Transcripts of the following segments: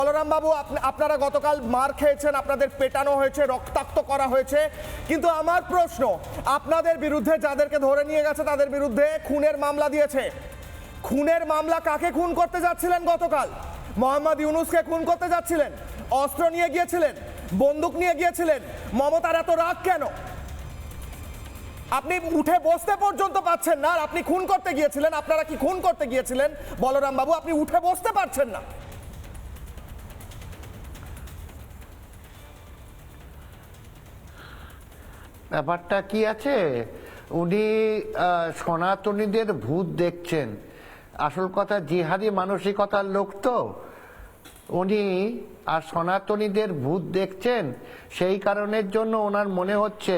বলরাম বাবু, আপনারা গতকাল মার খেয়েছেন, আপনাদের পেটানো হয়েছে, রক্তাক্ত করা হয়েছে, কিন্তু আমার প্রশ্ন, আপনাদের বিরুদ্ধে যাদেরকে ধরে নিয়ে গেছে তাদের বিরুদ্ধে খুনের মামলা দিয়েছে। খুনের মামলা কাকে খুন করতে যাচ্ছিলেন গতকাল? মোহাম্মদ ইউনুসকে খুন করতে যাচ্ছিলেন? অস্ত্র নিয়ে গিয়েছিলেন, বন্দুক নিয়ে গিয়েছিলেন। মমতার এত রাগ কেন? আপনি উঠে বসতে পর্যন্ত পাচ্ছেন না, আর আপনি খুন করতে গিয়েছিলেন। আপনারা কি খুন করতে গিয়েছিলেন বলরাম বাবু? আপনি উঠে বসতে পারছেন না। ব্যাপারটা কি আছে, উনি সনাতনীদের ভূত দেখছেন। আসল কথা, জিহাদি মানসিকতার লোক তো উনি, আর সনাতনীদের ভূত দেখছেন। সেই কারণের জন্য ওনার মনে হচ্ছে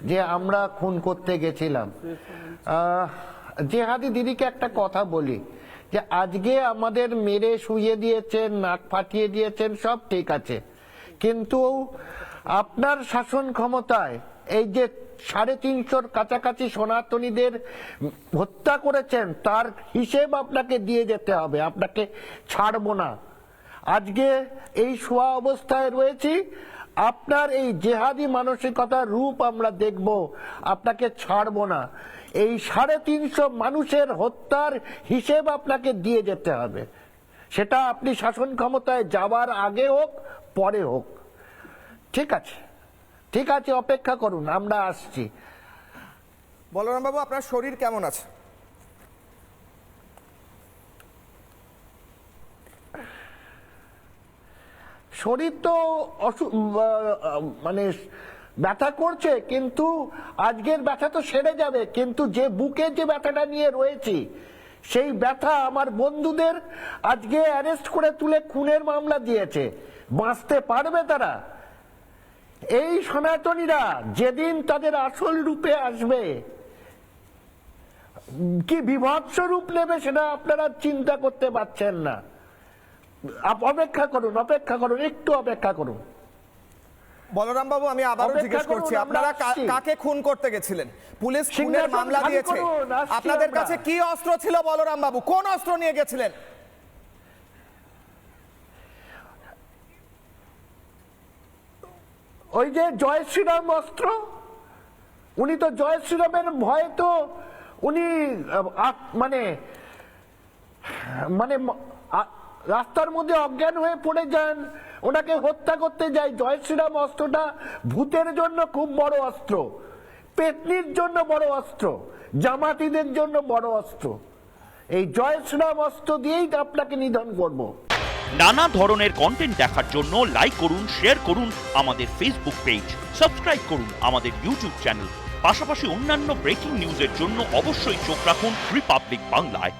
যে আমরা খুন করতে গেছিলাম। জিহাদি দিদিকে একটা কথা বলি, যে আজকে আমাদের মেরে শুইয়ে দিয়েছেন, নাক ফাটিয়ে দিয়েছেন, সব ঠিক আছে, কিন্তু আপনার শাসন ক্ষমতায় এই যে 350-র কাছাকাছি সনাতনীদের হত্যা করেছেন, তার হিসেব আপনাকে দিয়ে যেতে হবে। আপনাকে ছাড়বো না। আজকে এই শোয়া অবস্থায় রয়েছি, আপনার এই জেহাদি মানসিকতার রূপ আমরা দেখব, আপনাকে ছাড়বো না। এই 350 মানুষের হত্যার হিসেব আপনাকে দিয়ে যেতে হবে। সেটা আপনি শাসন ক্ষমতায় যাওয়ার আগে হোক, পরে হোক। ঠিক আছে, ঠিক আছে, অপেক্ষা করুন, আমরা আসছি। বলরাম বাবু, আপনার শরীর কেমন আছে? শরীর তো মানে ব্যথা করছে, কিন্তু আজকের ব্যথা তো সেরে যাবে। কিন্তু যে বুকে যে ব্যথাটা নিয়ে রয়েছি, সেই ব্যথা আমার বন্ধুদের আজকে অ্যারেস্ট করে তুলে খুনের মামলা দিয়েছে। বাঁচতে পারবে তারা? এই সনাতনীরা যেদিন তাদের আসল রূপে আসবে, কি বিভৎস রূপ নেবে সেটা আপনারা চিন্তা করতে পারছেন না। অপেক্ষা করুন, অপেক্ষা করুন, একটু অপেক্ষা করুন। বলরাম বাবু, আমি আবারও জিজ্ঞেস করছি, আপনারা কাকে খুন করতে গেছিলেন? পুলিশ খুনের মামলা দিয়েছে, আপনাদের কাছে কি অস্ত্র ছিল বলরাম বাবু? কোন অস্ত্র নিয়ে গেছিলেন? ওই যে জয় শ্রীরাম অস্ত্র। উনি তো জয় শ্রীরামের ভয়ে তো উনি মানে মানে রাস্তার মধ্যে অজ্ঞান হয়ে পড়ে যান, ওনাকে হত্যা করতে যায়। জয় শ্রীরাম অস্ত্রটা ভূতের জন্য খুব বড় অস্ত্র, পেতনির জন্য বড় অস্ত্র, জামাতিদের জন্য বড় অস্ত্র। এই জয় শ্রীরাম অস্ত্র দিয়েই আপনাকে নিধন করব। নানা ধরনের কন্টেন্ট দেখার জন্য লাইক করুন, শেয়ার করুন আমাদের ফেসবুক পেজ, সাবস্ক্রাইব করুন আমাদের ইউটিউব চ্যানেল। পাশাপাশি অন্যান্য ব্রেকিং নিউজের জন্য অবশ্যই চোখ রাখুন রিপাবলিক বাংলায়।